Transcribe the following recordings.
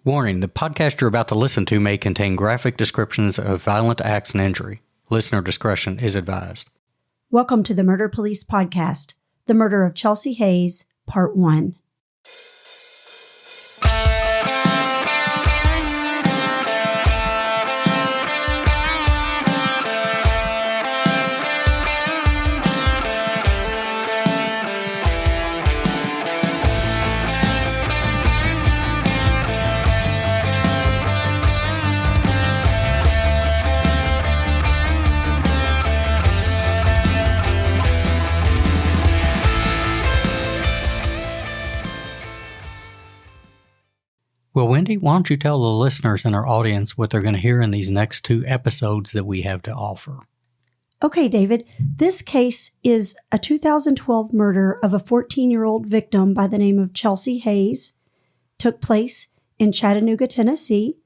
Warning, the podcast you're about to listen to may contain graphic descriptions of violent acts and injury. Listener discretion is advised. Welcome to the Murder Police Podcast, The Murder of Chelsea Hayes, Part 1. Well, Wendy, why don't you tell the listeners and our audience what they're going to hear in these next two episodes that we have to offer? Okay, David. This case is a 2012 murder of a 14-year-old victim by the name of Chelsea Hayes. Took place in Chattanooga, Tennessee.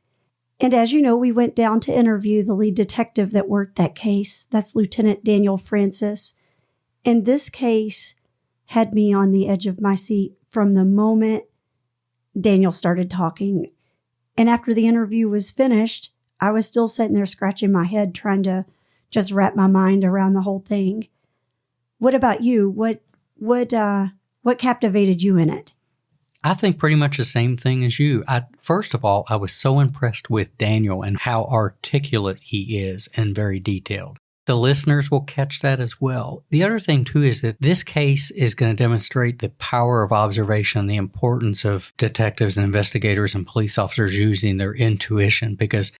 And as you know, we went down to interview the lead detective that worked that case. That's Lieutenant Daniel Francis. And this case had me on the edge of my seat from the moment Daniel started talking. And after the interview was finished, I was still sitting there scratching my head, trying to just wrap my mind around the whole thing. What about you? What captivated you in it? I think pretty much the same thing as you. First of all, I was so impressed with Daniel and how articulate he is and very detailed. The listeners will catch that as well. The other thing, too, is that this case is going to demonstrate the power of observation, the importance of detectives and investigators and police officers using their intuition, because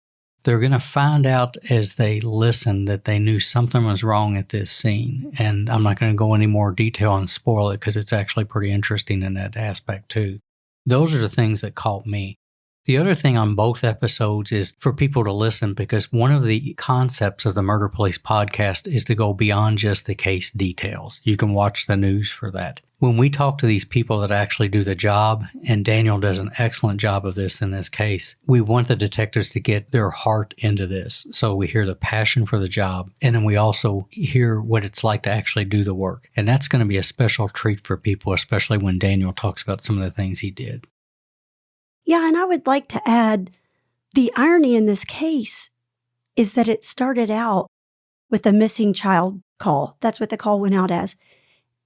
they're going to find out as they listen that they knew something was wrong at this scene. And I'm not going to go any more detail and spoil it because it's actually pretty interesting in that aspect, too. Those are the things that caught me. The other thing on both episodes is for people to listen, because one of the concepts of the Murder Police podcast is to go beyond just the case details. You can watch the news for that. When we talk to these people that actually do the job, and Daniel does an excellent job of this in this case, we want the detectives to get their heart into this. So we hear the passion for the job, and then we also hear what it's like to actually do the work. And that's going to be a special treat for people, especially when Daniel talks about some of the things he did. Yeah, and I would like to add, the irony in this case is that it started out with a missing child call. That's what the call went out as.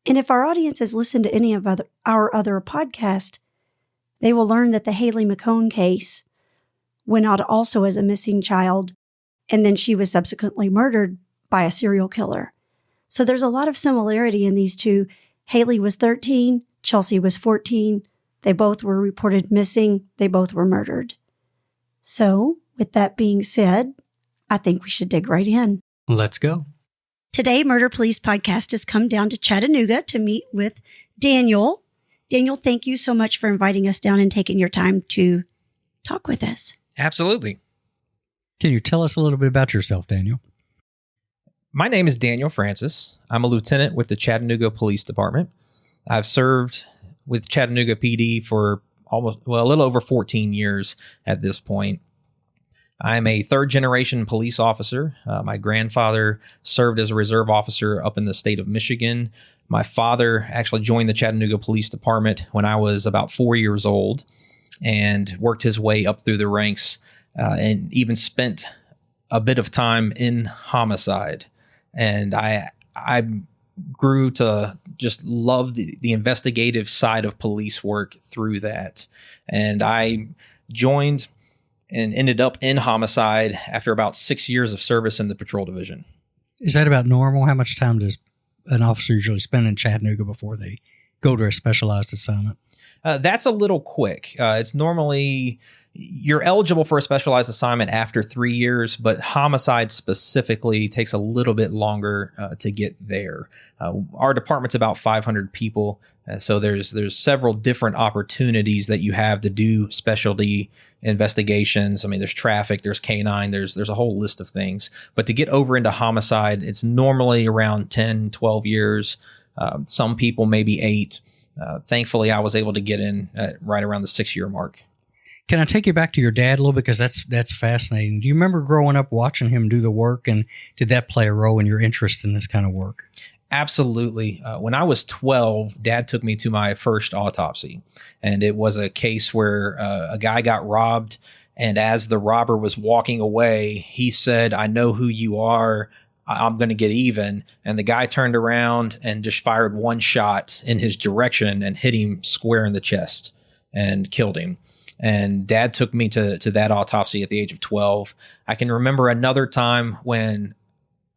And if our audience has listened to any of our other podcasts, they will learn that the Haley McCone case went out also as a missing child, and then she was subsequently murdered by a serial killer. So there's a lot of similarity in these two. Haley was 13, Chelsea was 14. They both were reported missing. They both were murdered. So, with that being said, I think we should dig right in. Let's go. Today, Murder Police Podcast has come down to Chattanooga to meet with Daniel. Daniel, thank you so much for inviting us down and taking your time to talk with us. Absolutely. Can you tell us a little bit about yourself, Daniel? My name is Daniel Francis. I'm a lieutenant with the Chattanooga Police Department. I've served with Chattanooga PD for a little over 14 years at this point. I'm a third-generation police officer. My grandfather served as a reserve officer up in the state of Michigan. My father actually joined the Chattanooga Police Department when I was about 4 years old and worked his way up through the ranks and even spent a bit of time in homicide. And I grew to just love the investigative side of police work through that. And I joined and ended up in homicide after about 6 years of service in the patrol division. Is that about normal? How much time does an officer usually spend in Chattanooga before they go to a specialized assignment? That's a little quick. It's normally you're eligible for a specialized assignment after 3 years, but homicide specifically takes a little bit longer to get there. Our department's about 500 people, so there's several different opportunities that you have to do specialty investigations. I mean, there's traffic, there's canine, there's a whole list of things. But to get over into homicide, it's normally around 10, 12 years. Some people maybe 8. Thankfully, I was able to get in right around the 6-year mark. Can I take you back to your dad a little bit? Because that's fascinating. Do you remember growing up watching him do the work, and did that play a role in your interest in this kind of work? Absolutely. When I was 12, Dad took me to my first autopsy, and it was a case where a guy got robbed. And as the robber was walking away, he said, "I know who you are. I'm going to get even." And the guy turned around and just fired one shot in his direction and hit him square in the chest and killed him. And Dad took me to that autopsy at the age of 12. I can remember another time when,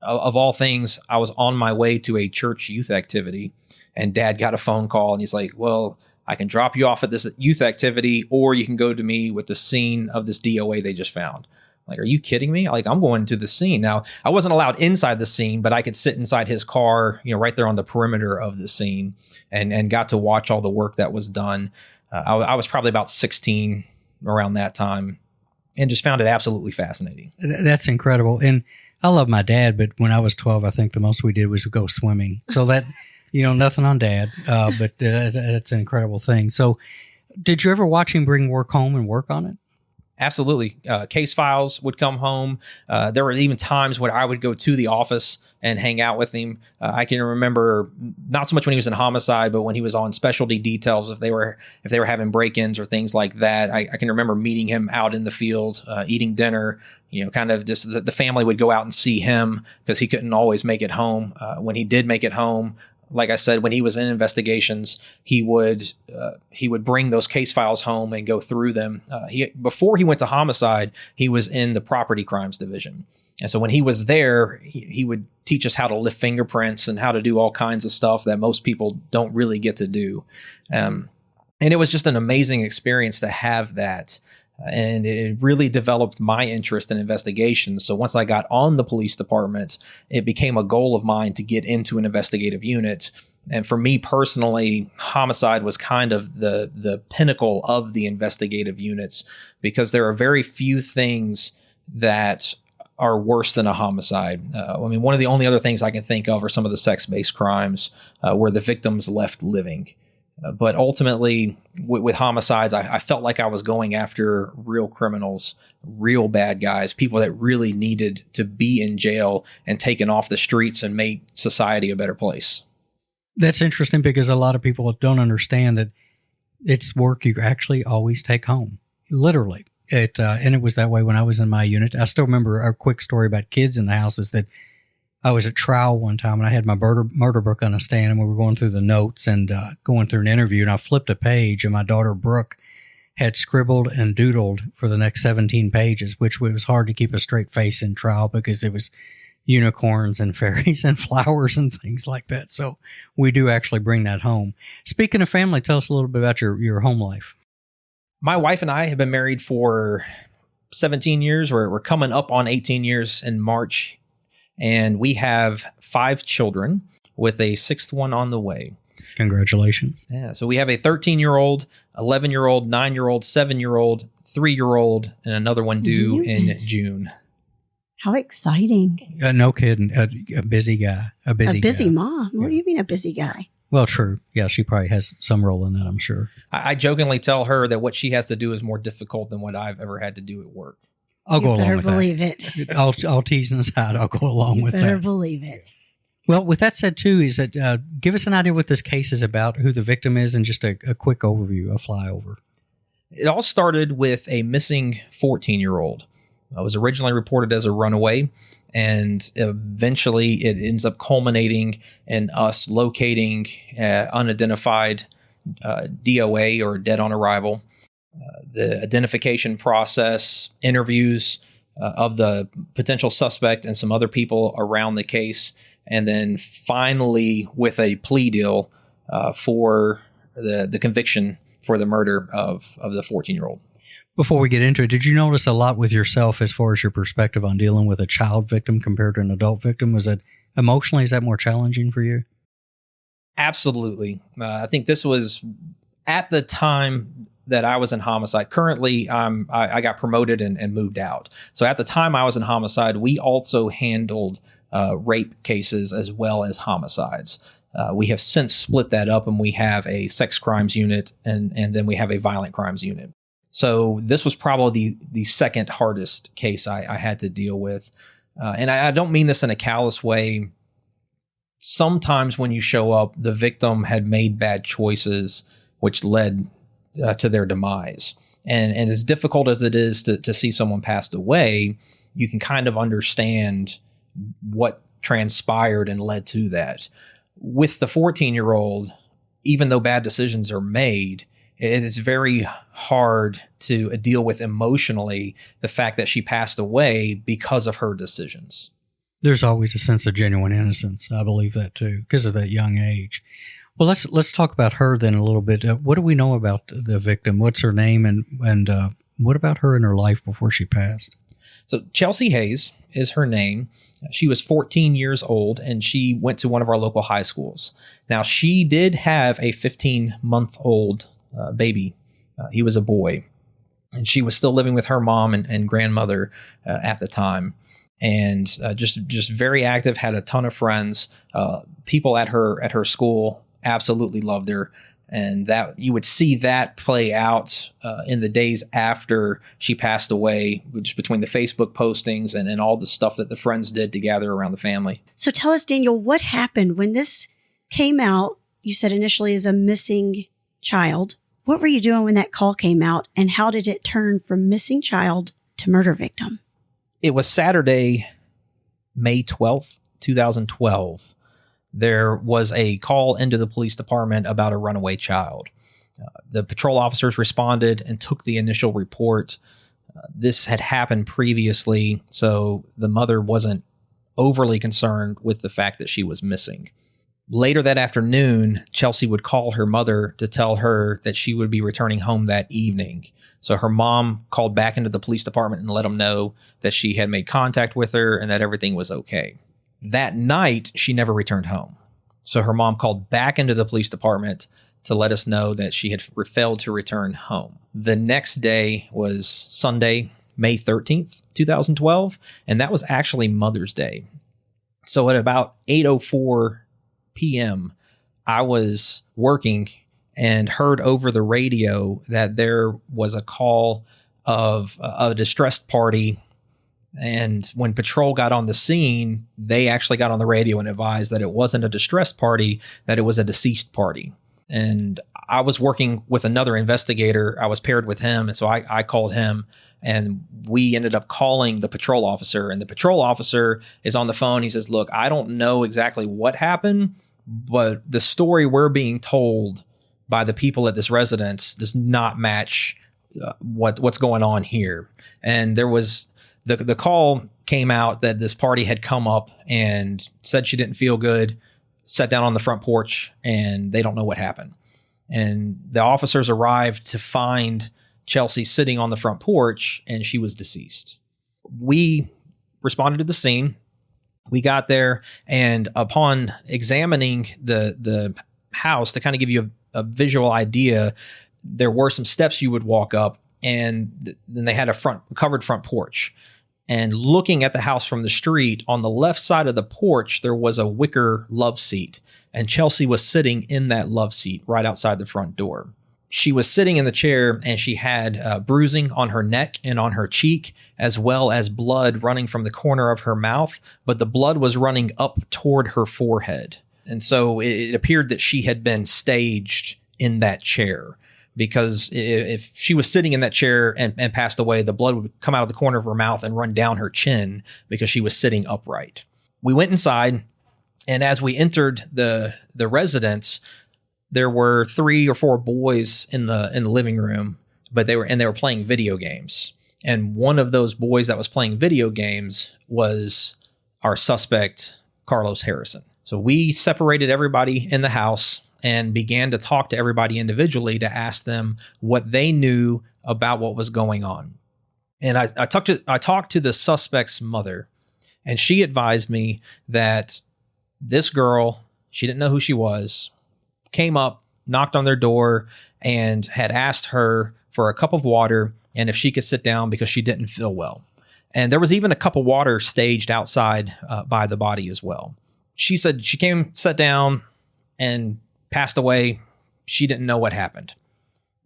of all things, I was on my way to a church youth activity, and Dad got a phone call, and he's like, "Well, I can drop you off at this youth activity, or you can go to me with the scene of this DOA they just found." Like, are you kidding me? Like, I'm going to the scene. Now, I wasn't allowed inside the scene, but I could sit inside his car, right there on the perimeter of the scene, and got to watch all the work that was done. I was probably about 16 around that time, and just found it absolutely fascinating. That's incredible. And I love my dad, but when I was 12, I think the most we did was go swimming. So that, nothing on Dad, but that's an incredible thing. So did you ever watch him bring work home and work on it? Absolutely. Case files would come home. There were even times when I would go to the office and hang out with him. I can remember not so much when he was in homicide, but when he was on specialty details, if they were having break-ins or things like that. I can remember meeting him out in the field, eating dinner. Kind of just the family would go out and see him because he couldn't always make it home. When he did make it home, like I said, when he was in investigations, he would bring those case files home and go through them. Before he went to homicide, he was in the property crimes division. And so when he was there, he would teach us how to lift fingerprints and how to do all kinds of stuff that most people don't really get to do. And it was just an amazing experience to have that. And it really developed my interest in investigations. So once I got on the police department, it became a goal of mine to get into an investigative unit. And for me personally, homicide was kind of the pinnacle of the investigative units, because there are very few things that are worse than a homicide. One of the only other things I can think of are some of the sex-based crimes where the victim's left living. But ultimately, with homicides, I felt like I was going after real criminals, real bad guys, people that really needed to be in jail and taken off the streets and make society a better place. That's interesting, because a lot of people don't understand that it's work you actually always take home, literally. And it was that way when I was in my unit. I still remember a quick story about kids in the house is that I was at trial one time, and I had my murder book on a stand, and we were going through the notes and going through an interview, and I flipped a page, and my daughter Brooke had scribbled and doodled for the next 17 pages, which was hard to keep a straight face in trial because it was unicorns and fairies and flowers and things like that. So we do actually bring that home. Speaking of family, tell us a little bit about your home life. My wife and I have been married for 17 years. We're coming up on 18 years in March. And we have 5 children with a 6th one on the way. Congratulations. Yeah. So we have a 13-year-old, 11-year-old, 9-year-old, 7-year-old, 3-year-old, and another one due in June. How exciting. No kidding. A busy guy. A busy guy. Mom. What do you mean a busy guy? Well, true. Yeah, she probably has some role in that, I'm sure. I jokingly tell her that what she has to do is more difficult than what I've ever had to do at work. I'll go along with that. You better believe it. I'll tease aside. I'll go along with that. You better believe it. Well, with that said, too, is that give us an idea what this case is about, who the victim is, and just a quick overview, a flyover. It all started with a missing 14-year-old. It was originally reported as a runaway, and eventually it ends up culminating in us locating unidentified DOA, or dead on arrival. The identification process, interviews of the potential suspect and some other people around the case, and then finally with a plea deal for the conviction for the murder of the 14-year-old. Before we get into it, did you notice a lot with yourself as far as your perspective on dealing with a child victim compared to an adult victim? Was it emotionally, is that more challenging for you? Absolutely. I think this was at the time that I was in homicide. Currently, I got promoted and moved out. So at the time I was in homicide, we also handled rape cases as well as homicides. We have since split that up, and we have a sex crimes unit, and then we have a violent crimes unit. So this was probably the second hardest case I had to deal with. And I don't mean this in a callous way. sometimes when you show up, the victim had made bad choices, which led to their demise. And as difficult as it is to see someone passed away, you can kind of understand what transpired and led to that. With the 14-year-old, even though bad decisions are made, it is very hard to deal with emotionally the fact that she passed away because of her decisions. There's always a sense of genuine innocence. I believe that too, because of that young age. Well, let's talk about her then a little bit. What do we know about the victim? What's her name, and what about her in her life before she passed? So Chelsea Hayes is her name. She was 14 years old, and she went to one of our local high schools. Now, she did have a 15-month-old baby. He was a boy, and she was still living with her mom and grandmother at the time. And just very active, had a ton of friends. People at her school absolutely loved her, and that you would see that play out in the days after she passed away, just between the Facebook postings and all the stuff that the friends did to gather around the family. So tell us, Daniel, what happened when this came out? You said initially as a missing child. What were you doing when that call came out, and how did it turn from missing child to murder victim? It was Saturday, May 12th, 2012. There was a call into the police department about a runaway child. The patrol officers responded and took the initial report. This had happened previously, so the mother wasn't overly concerned with the fact that she was missing. Later that afternoon, Chelsea would call her mother to tell her that she would be returning home that evening. So her mom called back into the police department and let them know that she had made contact with her and that everything was okay. That night, she never returned home. So her mom called back into the police department to let us know that she had failed to return home. The next day was Sunday, May 13th, 2012, and that was actually Mother's Day. So at about 8:04 p.m., I was working and heard over the radio that there was a call of a distressed party. And when patrol got on the scene, they actually got on the radio and advised that it wasn't a distressed party, that it was a deceased party. And I was working with another investigator. I was paired with him. And so I called him, and we ended up calling the patrol officer. And the patrol officer is on the phone. He says, "Look, I don't know exactly what happened, but the story we're being told by the people at this residence does not match what's going on here." And there was the call came out that this party had come up and said she didn't feel good, sat down on the front porch, and they don't know what happened. And the officers arrived to find Chelsea sitting on the front porch, and she was deceased. We responded to the scene. We got there, and upon examining the house to kind of give you a visual idea, there were some steps you would walk up, and then they had a covered front porch. And looking at the house from the street, on the left side of the porch, there was a wicker love seat, and Chelsea was sitting in that love seat right outside the front door. She was sitting in the chair, and she had bruising on her neck and on her cheek, as well as blood running from the corner of her mouth, but the blood was running up toward her forehead. And so it appeared that she had been staged in that chair, because if she was sitting in that chair and passed away, the blood would come out of the corner of her mouth and run down her chin because she was sitting upright. We went inside, and as we entered the residence, there were 3 or 4 boys in the living room, but they were playing video games. And one of those boys that was playing video games was our suspect, Carlos Harrison. So we separated everybody in the house and began to talk to everybody individually to ask them what they knew about what was going on. And I talked to the suspect's mother, and she advised me that this girl, she didn't know who she was, came up, knocked on their door, and had asked her for a cup of water and if she could sit down because she didn't feel well. And there was even a cup of water staged outside by the body as well. She said she came, sat down, and passed away. She didn't know what happened.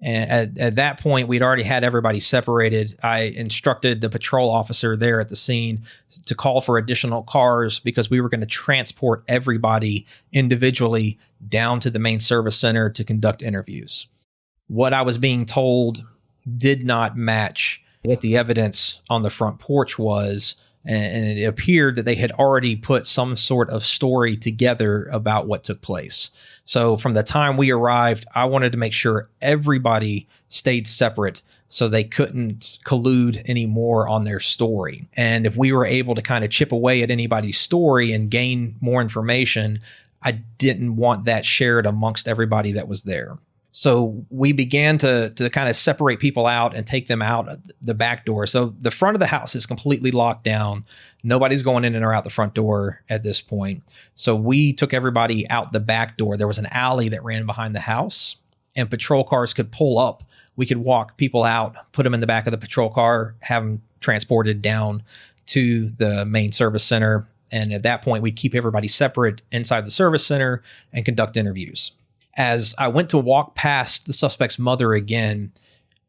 And at that point, we'd already had everybody separated. I instructed the patrol officer there at the scene to call for additional cars because we were going to transport everybody individually down to the main service center to conduct interviews. What I was being told did not match what the evidence on the front porch was. And it appeared that they had already put some sort of story together about what took place. So from the time we arrived, I wanted to make sure everybody stayed separate so they couldn't collude anymore on their story. And if we were able to kind of chip away at anybody's story and gain more information, I didn't want that shared amongst everybody that was there. So we began to kind of separate people out and take them out the back door. So the front of the house is completely locked down. Nobody's going in and or out the front door at this point. So we took everybody out the back door. There was an alley that ran behind the house, and patrol cars could pull up. We could walk people out, put them in the back of the patrol car, have them transported down to the main service center. And at that point, we'd keep everybody separate inside the service center and conduct interviews. As I went to walk past the suspect's mother again,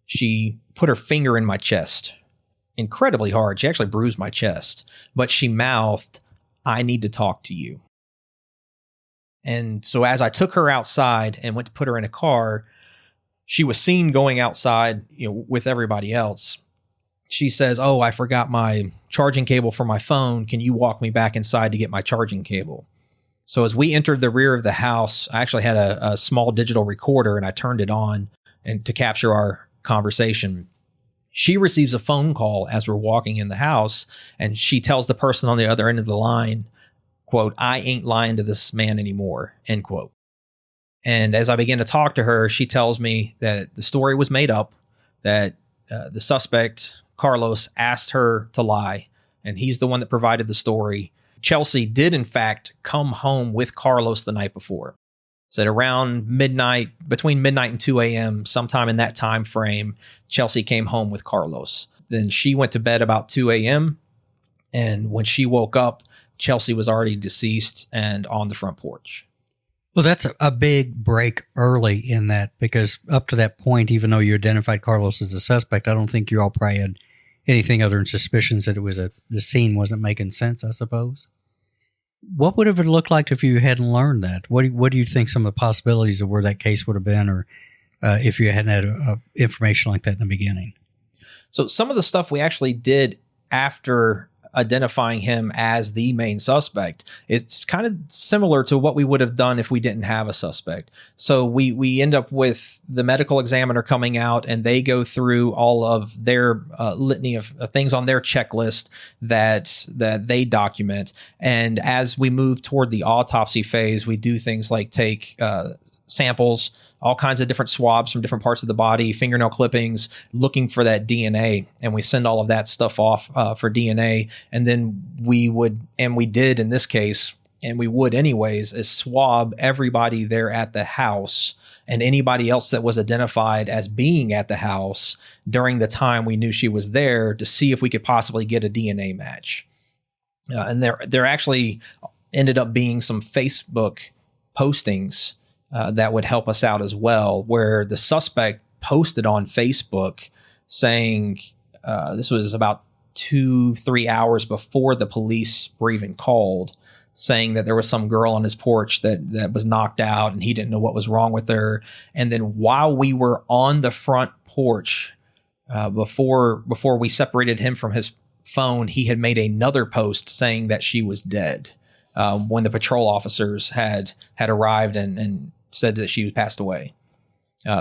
she put her finger in my chest incredibly hard. She actually bruised my chest, but she mouthed, "I need to talk to you." And so as I took her outside and went to put her in a car, she was seen going outside, with everybody else. She says, "Oh, I forgot my charging cable for my phone. Can you walk me back inside to get my charging cable?" So as we entered the rear of the house, I actually had a small digital recorder, and I turned it on and to capture our conversation. She receives a phone call as we're walking in the house, and she tells the person on the other end of the line, quote, "I ain't lying to this man anymore," end quote. And as I begin to talk to her, she tells me that the story was made up, that the suspect, Carlos, asked her to lie, and he's the one that provided the story. Chelsea did, in fact, come home with Carlos the night before. Said around midnight, between midnight and 2 a.m., sometime in that time frame, Chelsea came home with Carlos. Then she went to bed about 2 a.m., and when she woke up, Chelsea was already deceased and on the front porch. Well, that's a big break early in that, because up to that point, even though you identified Carlos as a suspect, I don't think you all probably had anything other than suspicions that the scene wasn't making sense, I suppose. What would have it looked like if you hadn't learned that? What do you think some of the possibilities of where that case would have been, or if you hadn't had information like that in the beginning? So some of the stuff we actually did after identifying him as the main suspect, it's kind of similar to what we would have done if we didn't have a suspect. So we end up with the medical examiner coming out, and they go through all of their litany of things on their checklist that they document. And as we move toward the autopsy phase, we do things like take samples, all kinds of different swabs from different parts of the body, fingernail clippings, looking for that DNA. And we send all of that stuff off for DNA. And then we did in this case, and we would anyways, is swab everybody there at the house and anybody else that was identified as being at the house during the time we knew she was there, to see if we could possibly get a DNA match. And there actually ended up being some Facebook postings that would help us out as well, where the suspect posted on Facebook saying, this was about 2-3 hours before the police were even called, saying that there was some girl on his porch that was knocked out and he didn't know what was wrong with her. And then while we were on the front porch, before we separated him from his phone, he had made another post saying that she was dead, when the patrol officers had arrived and said that she was passed away.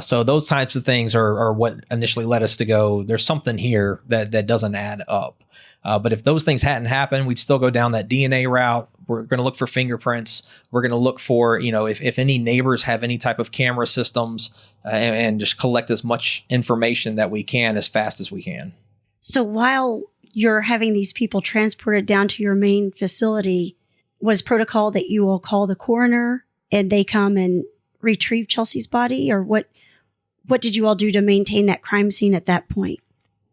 So those types of things are what initially led us to go, there's something here that doesn't add up. But if those things hadn't happened, we'd still go down that DNA route. We're going to look for fingerprints. We're going to look for, if any neighbors have any type of camera systems, and just collect as much information that we can as fast as we can. So while you're having these people transported down to your main facility, was protocol that you will call the coroner and they come and retrieve Chelsea's body, or what did you all do to maintain that crime scene at that point?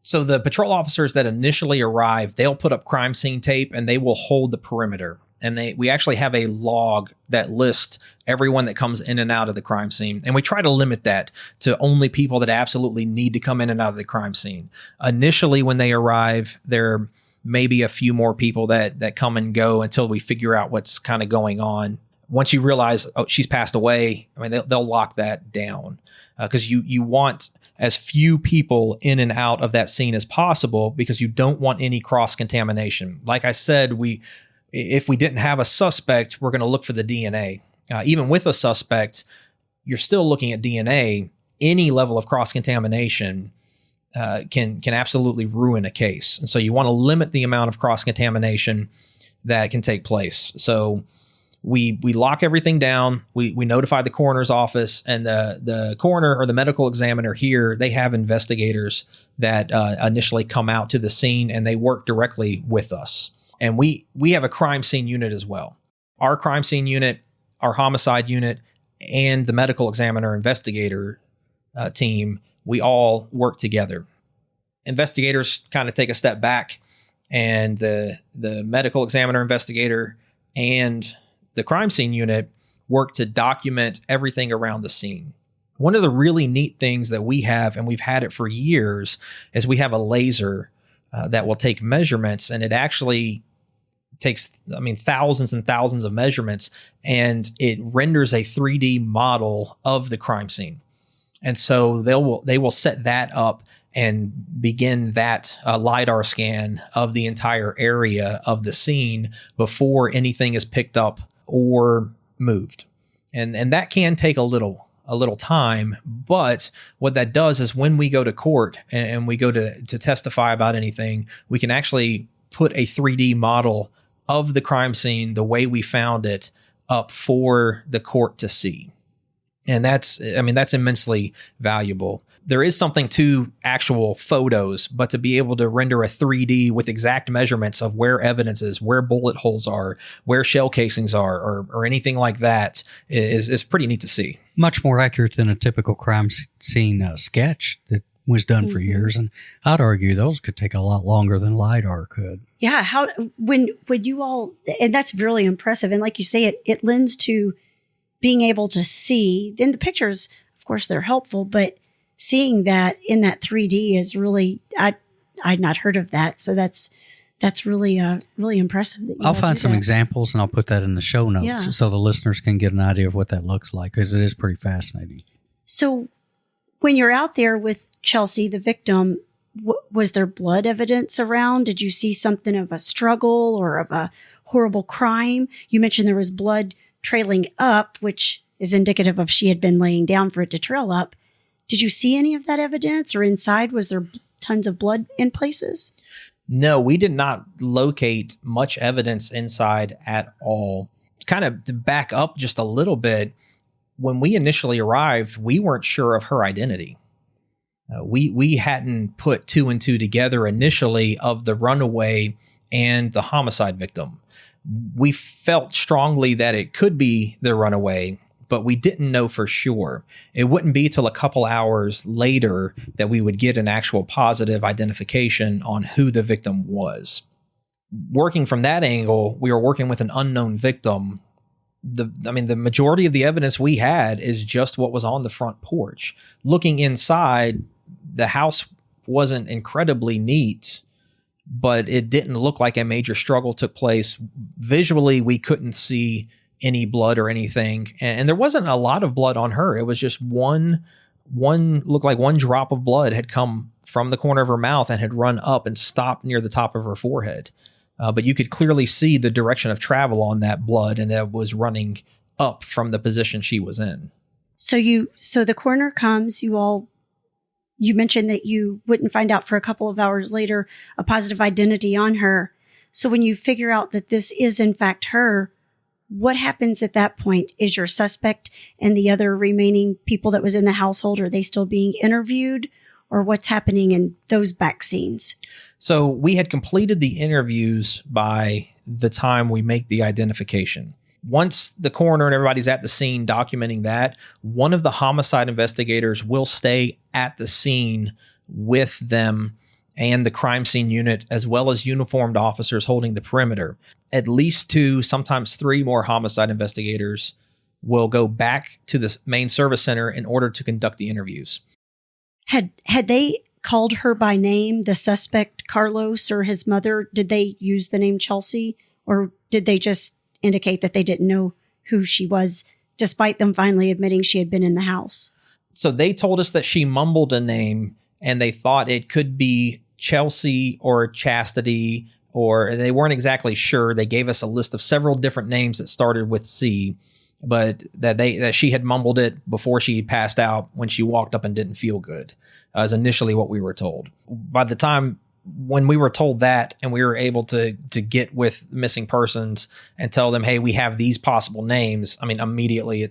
So the patrol officers that initially arrive, they'll put up crime scene tape and they will hold the perimeter. And we actually have a log that lists everyone that comes in and out of the crime scene. And we try to limit that to only people that absolutely need to come in and out of the crime scene. Initially, when they arrive, there may be a few more people that come and go until we figure out what's kind of going on. Once you realize, oh, she's passed away, I mean, they'll lock that down because you want as few people in and out of that scene as possible because you don't want any cross-contamination. Like I said, if we didn't have a suspect, we're going to look for the DNA. Even with a suspect, you're still looking at DNA. Any level of cross-contamination can absolutely ruin a case. And so you want to limit the amount of cross-contamination that can take place. So we lock everything down. We notify the coroner's office, and the coroner or the medical examiner here, they have investigators that initially come out to the scene, and they work directly with us. And we have a crime scene unit as well. Our crime scene unit, our homicide unit, and the medical examiner investigator team, we all work together. Investigators kind of take a step back, and the medical examiner investigator and the crime scene unit work to document everything around the scene. One of the really neat things that we have, and we've had it for years, is we have a laser that will take measurements, and it actually takes, thousands and thousands of measurements, and it renders a 3D model of the crime scene. And so they will set that up and begin that LiDAR scan of the entire area of the scene before anything is picked up or moved. And that can take a little time, but what that does is when we go to court and we go to testify about anything, we can actually put a 3D model of the crime scene the way we found it up for the court to see. And that's immensely valuable. There is something to actual photos, but to be able to render a 3D with exact measurements of where evidence is, where bullet holes are, where shell casings are, or anything like that is pretty neat to see. Much more accurate than a typical crime scene sketch that was done for years. And I'd argue those could take a lot longer than LiDAR could. Yeah. When you all, and that's really impressive. And like you say, it lends to being able to see. Then the pictures, of course, they're helpful, but seeing that in that 3D is really, I'd not heard of that. So that's really, really impressive. That I'll find some examples and I'll put that in the show notes so the listeners can get an idea of what that looks like, because it is pretty fascinating. So when you're out there with Chelsea, the victim, was there blood evidence around? Did you see something of a struggle or of a horrible crime? You mentioned there was blood trailing up, which is indicative of she had been laying down for it to trail up. Did you see any of that evidence, or inside, was there tons of blood in places? No, we did not locate much evidence inside at all. Kind of to back up just a little bit, when we initially arrived, we weren't sure of her identity. We hadn't put two and two together initially of the runaway and the homicide victim. We felt strongly that it could be the runaway, but we didn't know for sure. It wouldn't be till a couple hours later that we would get an actual positive identification on who the victim was. Working from that angle, we were working with an unknown victim. The majority of the evidence we had is just what was on the front porch. Looking inside, the house wasn't incredibly neat, but it didn't look like a major struggle took place. Visually, we couldn't see any blood or anything. And there wasn't a lot of blood on her. It was just one looked like one drop of blood had come from the corner of her mouth and had run up and stopped near the top of her forehead. But you could clearly see the direction of travel on that blood, and it was running up from the position she was in. So the coroner comes, you mentioned that you wouldn't find out for a couple of hours later a positive identity on her. So when you figure out that this is in fact her, what happens at that point? Is your suspect and the other remaining people that was in the household, are they still being interviewed, or what's happening in those back scenes? So we had completed the interviews by the time we make the identification. Once the coroner and everybody's at the scene documenting that, one of the homicide investigators will stay at the scene with them and the crime scene unit, as well as uniformed officers holding the perimeter. At least 2, sometimes 3 more homicide investigators will go back to the main service center in order to conduct the interviews. Had they called her by name, the suspect, Carlos, or his mother? Did they use the name Chelsea, or did they just indicate that they didn't know who she was, despite them finally admitting she had been in the house? So they told us that she mumbled a name, and they thought it could be Chelsea or Chastity, or they weren't exactly sure. They gave us a list of several different names that started with C, but that she had mumbled it before she passed out when she walked up and didn't feel good, is initially what we were told. By the time when we were told that, and we were able to get with missing persons and tell them, hey, we have these possible names, I mean, immediately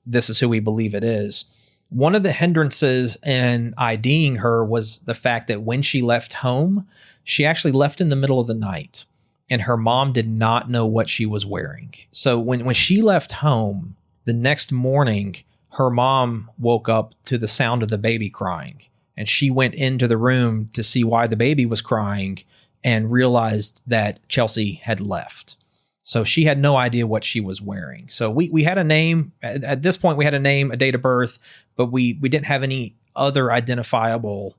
this is who we believe it is. One of the hindrances in IDing her was the fact that when she left home, she actually left in the middle of the night, and her mom did not know what she was wearing. So when she left home, the next morning, her mom woke up to the sound of the baby crying, and she went into the room to see why the baby was crying and realized that Chelsea had left. So she had no idea what she was wearing. So we had a name. At this point, we had a name, a date of birth, but we didn't have any other identifiable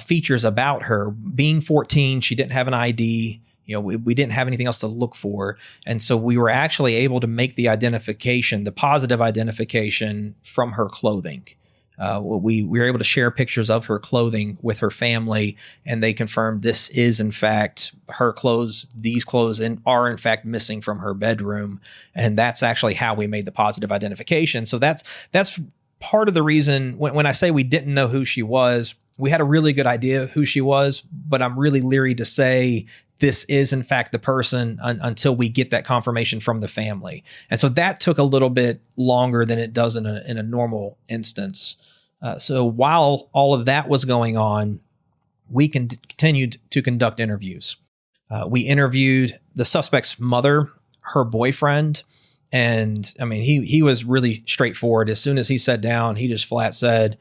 features about her. Being 14, she didn't have an ID. We didn't have anything else to look for. And so we were actually able to make the identification, the positive identification, from her clothing. We were able to share pictures of her clothing with her family, and they confirmed this is in fact her clothes. These clothes are in fact missing from her bedroom, and that's actually how we made the positive identification. So that's part of the reason when I say we didn't know who she was. We had a really good idea who she was, but I'm really leery to say this is in fact the person until we get that confirmation from the family. And so that took a little bit longer than it does in a normal instance. So while all of that was going on, we continued to conduct interviews. We interviewed the suspect's mother, her boyfriend, and I mean, he was really straightforward. As soon as he sat down, he just flat said,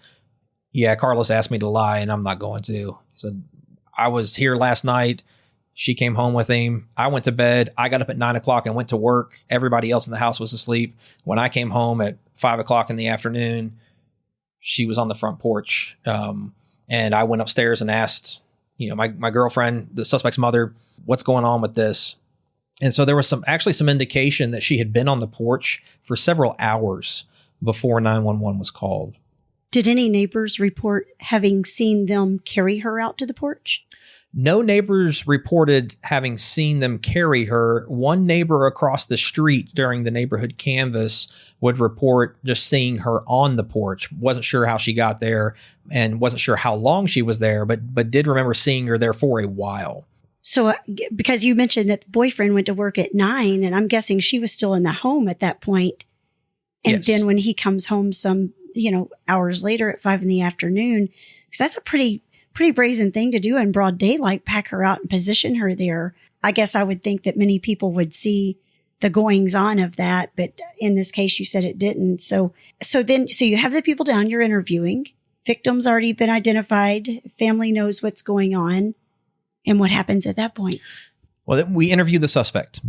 yeah, Carlos asked me to lie, and I'm not going to. He said, I was here last night. She came home with him. I went to bed. I got up at 9 o'clock and went to work. Everybody else in the house was asleep. When I came home at 5 o'clock in the afternoon, she was on the front porch. And I went upstairs and asked, my girlfriend, the suspect's mother, what's going on with this? And so there was some indication that she had been on the porch for several hours before 911 was called. Did any neighbors report having seen them carry her out to the porch? No neighbors reported having seen them carry her. One neighbor across the street during the neighborhood canvass would report just seeing her on the porch. Wasn't sure how she got there and wasn't sure how long she was there, but did remember seeing her there for a while. So because you mentioned that the boyfriend went to work at 9, and I'm guessing she was still in the home at that point. And Yes. Then when he comes home some, hours later at 5 in the afternoon, because that's a pretty brazen thing to do in broad daylight, pack her out and position her there. I guess I would think that many people would see the goings on of that, but in this case, you said it didn't. So you have the people down you're interviewing. Victim's already been identified. Family knows what's going on. And what happens at that point? Well, then we interview the suspect.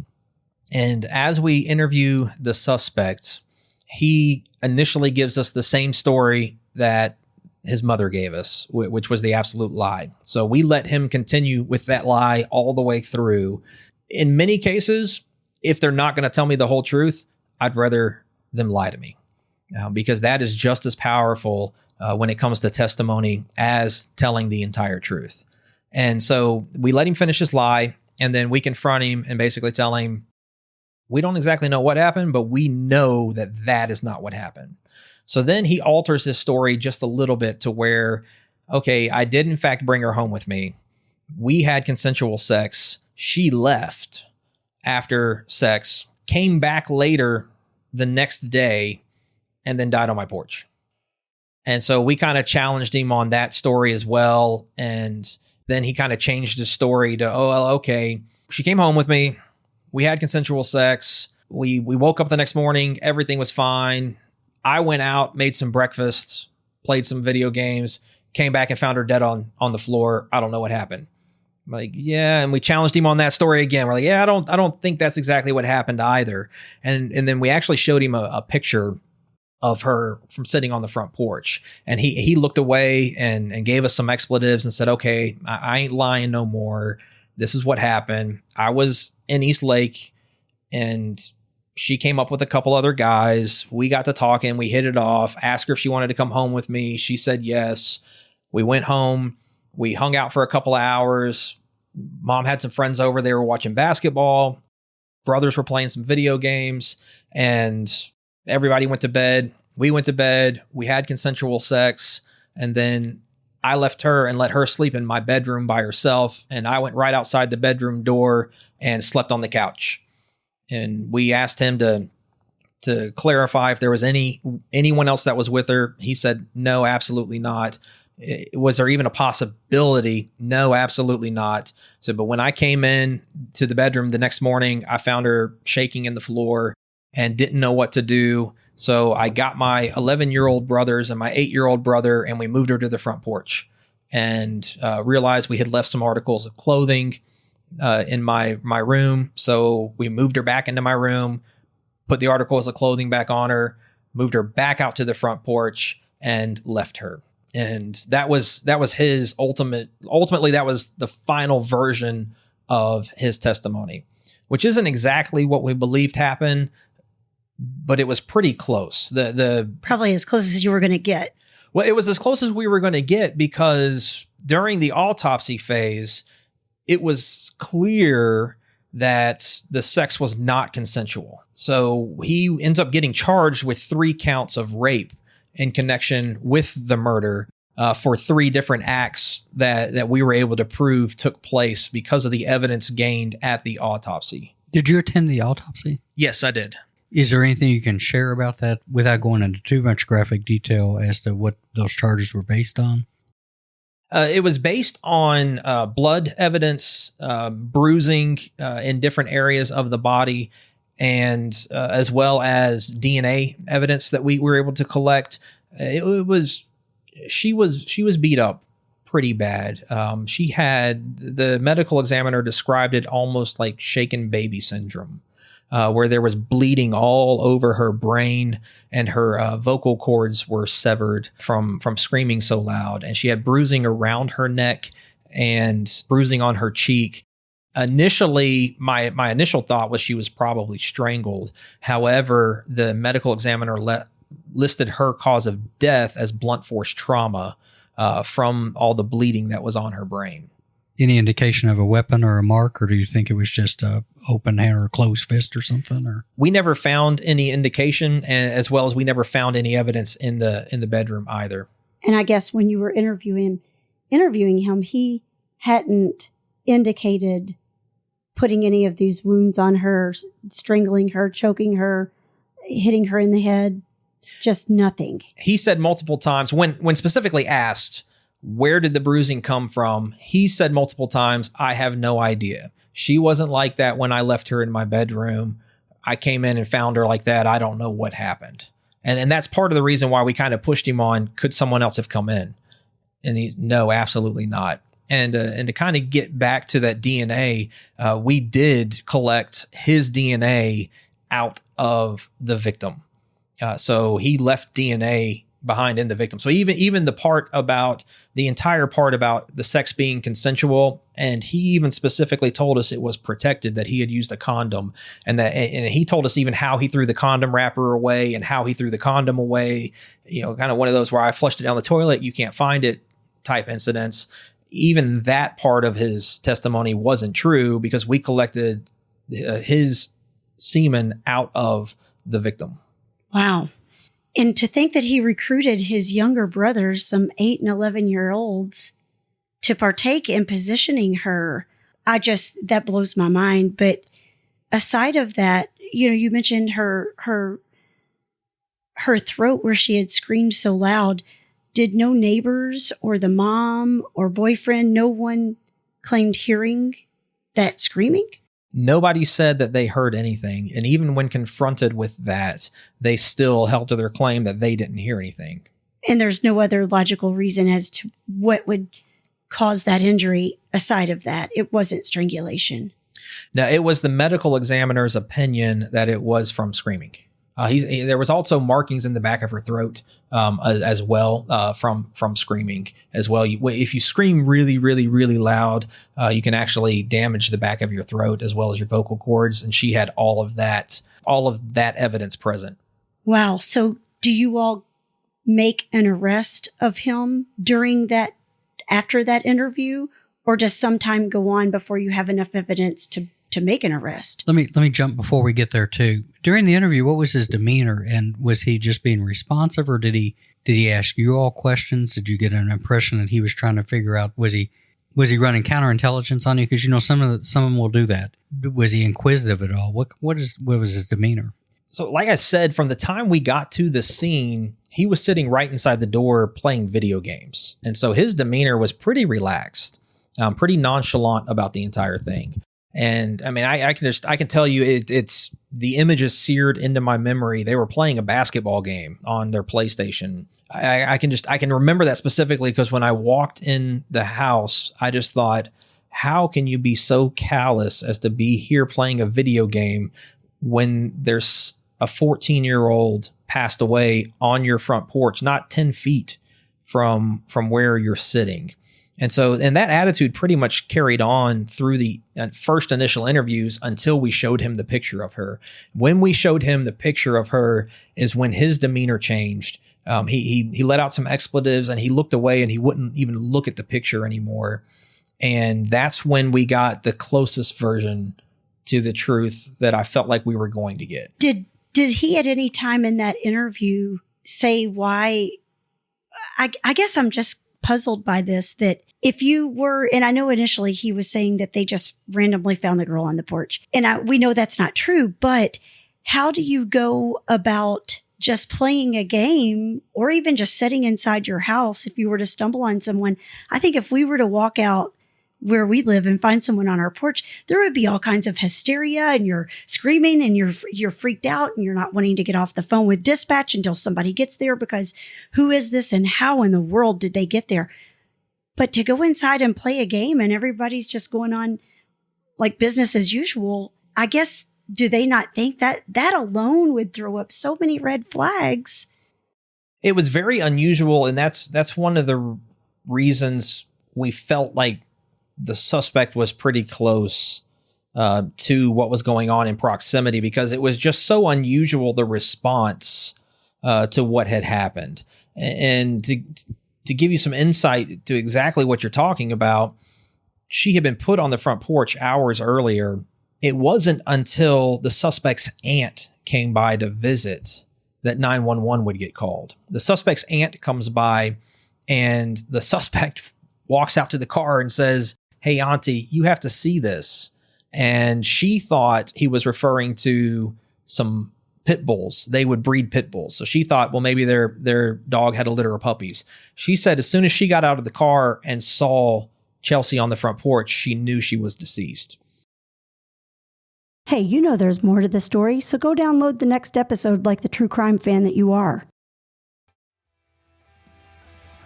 And as we interview the suspect, he initially gives us the same story that his mother gave us, which was the absolute lie. So we let him continue with that lie all the way through. In many cases, if they're not going to tell me the whole truth, I'd rather them lie to me, because that is just as powerful when it comes to testimony as telling the entire truth. And so we let him finish his lie, and then we confront him and basically tell him, we don't exactly know what happened, but we know that is not what happened. So then he alters his story just a little bit to where, okay, I did in fact bring her home with me. We had consensual sex. She left after sex, came back later the next day, and then died on my porch. And so we kind of challenged him on that story as well. And then he kind of changed his story to, oh, well, okay, she came home with me. We had consensual sex. We woke up the next morning. Everything was fine. I went out, made some breakfast, played some video games, came back and found her dead on the floor. I don't know what happened. I'm like, yeah. And we challenged him on that story again. We're like, yeah, I don't think that's exactly what happened either. And then we actually showed him a picture of her from sitting on the front porch. And he looked away and gave us some expletives and said, okay, I ain't lying no more. This is what happened. I was in East Lake and she came up with a couple other guys. We got to talking. We hit it off. Asked her if she wanted to come home with me. She said yes. We went home. We hung out for a couple of hours. Mom had some friends over. They were watching basketball. Brothers were playing some video games. And everybody went to bed. We went to bed. We had consensual sex. And then I left her and let her sleep in my bedroom by herself. And I went right outside the bedroom door and slept on the couch. And we asked him to clarify if there was anyone else that was with her. He said, no, absolutely not. Was there even a possibility? No, absolutely not. So, but when I came in to the bedroom the next morning, I found her shaking in the floor and didn't know what to do. So I got my 11-year-old brothers and my 8-year-old brother, and we moved her to the front porch and realized we had left some articles of clothing in my room. So we moved her back into my room, put the articles of clothing back on her, moved her back out to the front porch, and left her. And that was his ultimately that was the final version of his testimony, which isn't exactly what we believed happened, but it was pretty close. The Probably as close as you were going to get. Well, it was as close as we were going to get because during the autopsy phase, it was clear that the sex was not consensual. So he ends up getting charged with 3 counts of rape in connection with the murder for 3 different acts that we were able to prove took place because of the evidence gained at the autopsy. Did you attend the autopsy? Yes, I did. Is there anything you can share about that without going into too much graphic detail as to what those charges were based on? It was based on blood evidence, bruising in different areas of the body, and as well as DNA evidence that we were able to collect. She was beat up pretty bad. She had, the medical examiner described it almost like shaken baby syndrome, where there was bleeding all over her brain and her vocal cords were severed from screaming so loud. And she had bruising around her neck and bruising on her cheek. Initially, my initial thought was she was probably strangled. However, the medical examiner listed her cause of death as blunt force trauma from all the bleeding that was on her brain. Any indication of a weapon or a mark, or do you think it was just a open hand or a closed fist or something? Or we never found any indication, and as well as we never found any evidence in the bedroom either. And I guess when you were interviewing him, he hadn't indicated putting any of these wounds on her, strangling her, choking her, hitting her in the head, just nothing. He said multiple times when specifically asked, where did the bruising come from? He said multiple times, I have no idea. She wasn't like that when I left her in my bedroom. I came in and found her like that. I don't know what happened. And that's part of the reason why we kind of pushed him on, could someone else have come in? And no, absolutely not. And to kind of get back to that DNA, we did collect his DNA out of the victim. So he left DNA behind in the victim. So even the entire part about the sex being consensual, and he even specifically told us it was protected, that he had used a condom, and he told us even how he threw the condom wrapper away and how he threw the condom away, kind of one of those where I flushed it down the toilet, you can't find it type incidents. Even that part of his testimony wasn't true because we collected his semen out of the victim. Wow. And to think that he recruited his younger brothers, some 8 and 11-year-olds, to partake in positioning her, that blows my mind. But aside of that, you mentioned her throat where she had screamed so loud. Did no neighbors or the mom or boyfriend, no one claimed hearing that screaming? Nobody said that they heard anything. And even when confronted with that, they still held to their claim that they didn't hear anything. And there's no other logical reason as to what would cause that injury aside of that. It wasn't strangulation. Now, it was the medical examiner's opinion that it was from screaming. There was also markings in the back of her throat as well from screaming as well. If you scream really, really, really loud, you can actually damage the back of your throat as well as your vocal cords. And she had all of that evidence present. Wow. So do you all make an arrest of him after that interview, or does some time go on before you have enough evidence to make an arrest? Let me jump before we get there too. During the interview, what was his demeanor, and was he just being responsive, or did he ask you all questions? Did you get an impression that he was trying to figure out, was he running counterintelligence on you? Because some of them will do that. Was he inquisitive at all? What was his demeanor? So, like I said, from the time we got to the scene, he was sitting right inside the door playing video games, and so his demeanor was pretty relaxed, pretty nonchalant about the entire thing. And I mean, I can tell you it's the image is seared into my memory. They were playing a basketball game on their PlayStation. I can remember that specifically because when I walked in the house, I just thought, how can you be so callous as to be here playing a video game when there's a 14-year-old passed away on your front porch, not 10 feet from where you're sitting? And that attitude pretty much carried on through the first initial interviews until we showed him the picture of her. When we showed him the picture of her is when his demeanor changed. He let out some expletives and he looked away and he wouldn't even look at the picture anymore. And that's when we got the closest version to the truth that I felt like we were going to get. Did he at any time in that interview say why? I guess I'm just puzzled by this, that if you were, and I know initially he was saying that they just randomly found the girl on the porch, and we know that's not true, but how do you go about just playing a game or even just sitting inside your house if you were to stumble on someone? I think if we were to walk out where we live and find someone on our porch, there would be all kinds of hysteria, and you're screaming and you're freaked out and you're not wanting to get off the phone with dispatch until somebody gets there, because who is this and how in the world did they get there? But to go inside and play a game and everybody's just going on like business as usual, I guess, do they not think that alone would throw up so many red flags? It was very unusual, and that's one of the reasons we felt like the suspect was pretty close to what was going on in proximity, because it was just so unusual, the response to what had happened. And to give you some insight to exactly what you're talking about, she had been put on the front porch hours earlier. It wasn't until the suspect's aunt came by to visit that 911 would get called. The suspect's aunt comes by, and the suspect walks out to the car and says, "Hey, Auntie, you have to see this." And she thought he was referring to some pit bulls. They would breed pit bulls. So she thought, well, maybe their dog had a litter of puppies. She said as soon as she got out of the car and saw Chelsea on the front porch, she knew she was deceased. Hey, you know there's more to the story, so go download the next episode like the true crime fan that you are.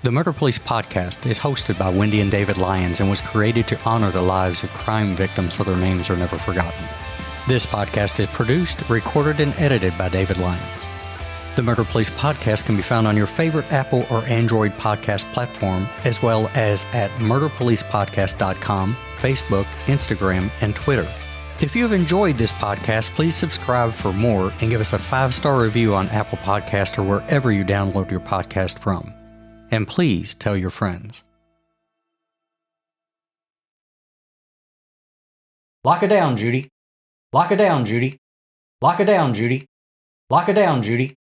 The Murder Police podcast is hosted by Wendy and David Lyons and was created to honor the lives of crime victims so their names are never forgotten. This podcast is produced, recorded, and edited by David Lyons. The Murder Police podcast can be found on your favorite Apple or Android podcast platform, as well as at murderpolicepodcast.com, Facebook, Instagram, and Twitter. If you have enjoyed this podcast, please subscribe for more and give us a 5-star review on Apple Podcast or wherever you download your podcast from. And please tell your friends. Lock it down, Judy. Lock it down, Judy. Lock it down, Judy. Lock it down, Judy.